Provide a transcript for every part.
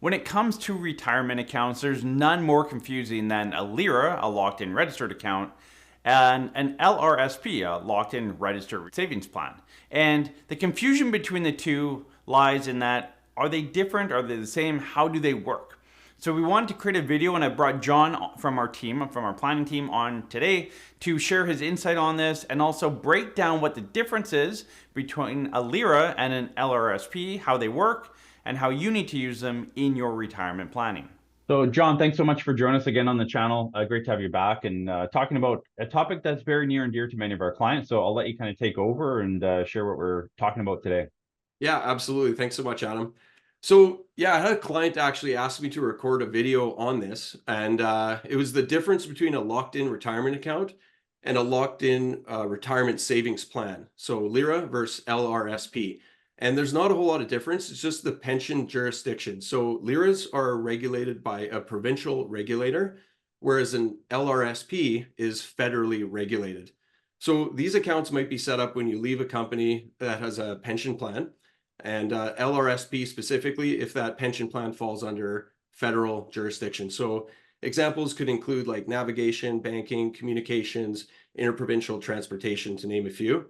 When it comes to retirement accounts, there's none more confusing than a LIRA, a locked-in registered account, and an LRSP, a locked-in registered savings plan. And the confusion between the two lies in that, are they different? Are they the same? How do they work? So we wanted to create a video, and I brought John from our team, from our planning team, on today to share his insight on this and also break down what the difference is between a LIRA and an LRSP, how they work, and how you need to use them in your retirement planning. So, John, thanks so much for joining us again on the channel. Great to have you back and talking about a topic that's very near and dear to many of our clients. So I'll let you kind of take over and share what we're talking about today. Yeah, absolutely. Thanks so much, Adam. So yeah, I had a client actually ask me to record a video on this, and it was the difference between a locked-in retirement account and a locked-in retirement savings plan. So LIRA versus LRSP. And there's not a whole lot of difference. It's just the pension jurisdiction. So LIRAs are regulated by a provincial regulator, whereas an LRSP is federally regulated. So these accounts might be set up when you leave a company that has a pension plan, and LRSP specifically if that pension plan falls under federal jurisdiction. So examples could include like navigation, banking, communications, interprovincial transportation, to name a few.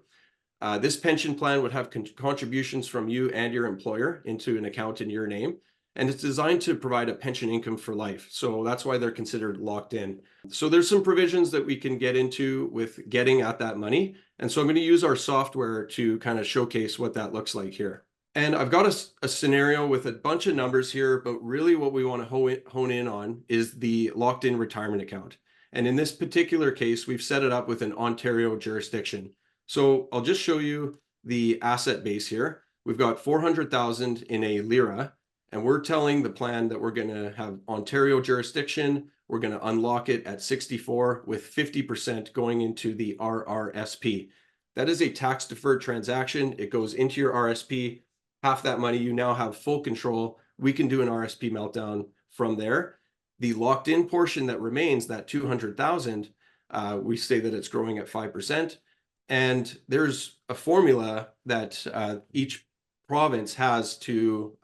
This pension plan would have contributions from you and your employer into an account in your name, and it's designed to provide a pension income for life. So that's why they're considered locked in. So there's some provisions that we can get into with getting at that money. And so I'm going to use our software to kind of showcase what that looks like here. And I've got a scenario with a bunch of numbers here, but really what we want to hone in on is the locked-in retirement account. And in this particular case, we've set it up with an Ontario jurisdiction. So I'll just show you the asset base here. We've got 400,000 in a LIRA, and we're telling the plan that we're going to have Ontario jurisdiction. We're going to unlock it at 64 with 50% going into the RRSP. That is a tax-deferred transaction. It goes into your RSP. Half that money, you now have full control. We can do an RSP meltdown from there. The locked in portion that remains, that 200,000, we say that it's growing at 5%. And there's a formula that each province has to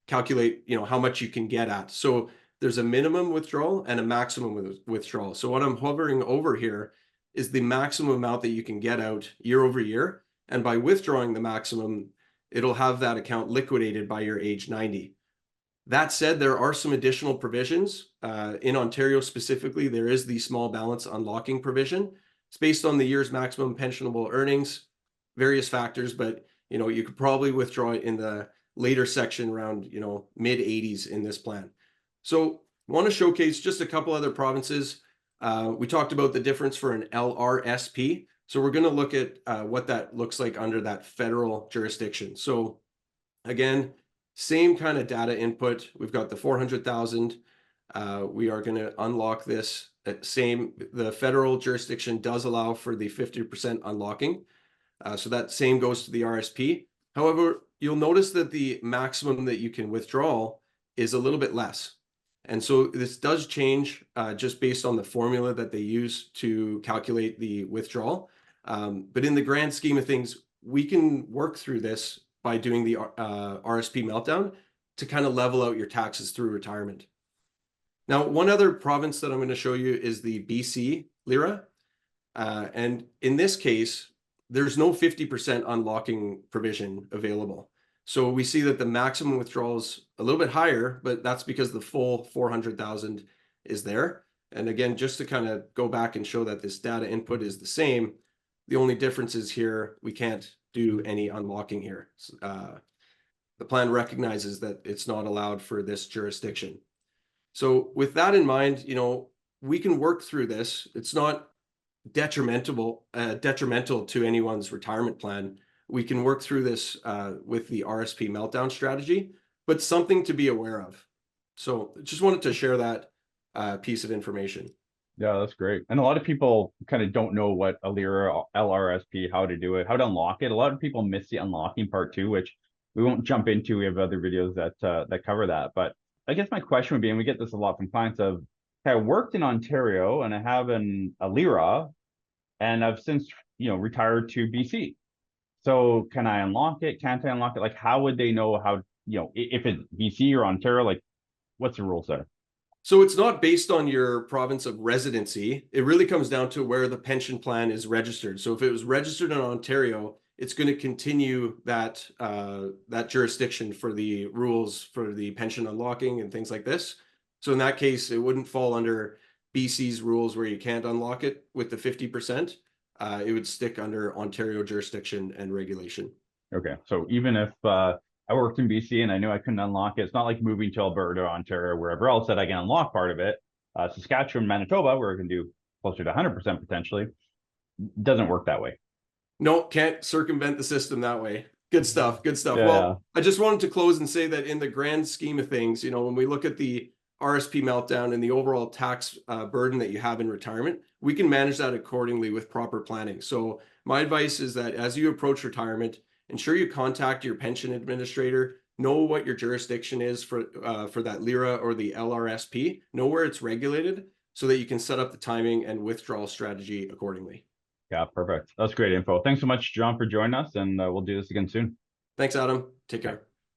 calculate, how much you can get at. So there's a minimum withdrawal and a maximum withdrawal. So what I'm hovering over here is the maximum amount that you can get out year over year. And by withdrawing the maximum, it'll have that account liquidated by your age 90. That said, there are some additional provisions. In Ontario specifically, there is the small balance unlocking provision. It's based on the year's maximum pensionable earnings, various factors, but you could probably withdraw it in the later section around mid 80s in this plan. So I want to showcase just a couple other provinces. We talked about the difference for an LRSP. So we're going to look at what that looks like under that federal jurisdiction. So again, same kind of data input. We've got the 400,000. We are going to unlock this. The federal jurisdiction does allow for the 50% unlocking. So that same goes to the RSP. However, you'll notice that the maximum that you can withdraw is a little bit less. And so this does change just based on the formula that they use to calculate the withdrawal. But in the grand scheme of things, we can work through this by doing the RSP meltdown to kind of level out your taxes through retirement. Now, one other province that I'm going to show you is the BC LIRA. And in this case, there's no 50% unlocking provision available. So we see that the maximum withdrawal is a little bit higher, but that's because the full 400,000 is there. And again, just to kind of go back and show that this data input is the same, the only difference is here, we can't do any unlocking here. The plan recognizes that it's not allowed for this jurisdiction. So with that in mind, we can work through this. It's not detrimental to anyone's retirement plan. We can work through this with the RSP meltdown strategy, but something to be aware of. So just wanted to share that piece of information. Yeah, that's great. And a lot of people kind of don't know what a LIRA, LRSP, how to do it, how to unlock it. A lot of people miss the unlocking part too, which we won't jump into. We have other videos that cover that. But I guess my question would be, and we get this a lot from clients of, I worked in Ontario and I have a LIRA, and I've since retired to BC. So can I unlock it? Can't I unlock it? Like, how would they know how if it's BC or Ontario, like what's the rules there? So it's not based on your province of residency. It really comes down to where the pension plan is registered. So if it was registered in Ontario, it's going to continue that that jurisdiction for the rules for the pension unlocking and things like this. So in that case, it wouldn't fall under BC's rules where you can't unlock it with the 50%. It would stick under Ontario jurisdiction and regulation. Okay, so even if I worked in BC and I knew I couldn't unlock it, it's not like moving to Alberta, Ontario, wherever else that I can unlock part of it. Saskatchewan, Manitoba, where I can do closer to 100% potentially, doesn't work that way. No, can't circumvent the system that way. Good stuff. Good stuff. Yeah. Well, I just wanted to close and say that in the grand scheme of things, when we look at the RSP meltdown and the overall tax burden that you have in retirement, we can manage that accordingly with proper planning. So my advice is that as you approach retirement, ensure you contact your pension administrator, know what your jurisdiction is for that LIRA or the LRSP, know where it's regulated so that you can set up the timing and withdrawal strategy accordingly. Yeah, perfect. That's great info. Thanks so much, John, for joining us, and we'll do this again soon. Thanks, Adam. Take care.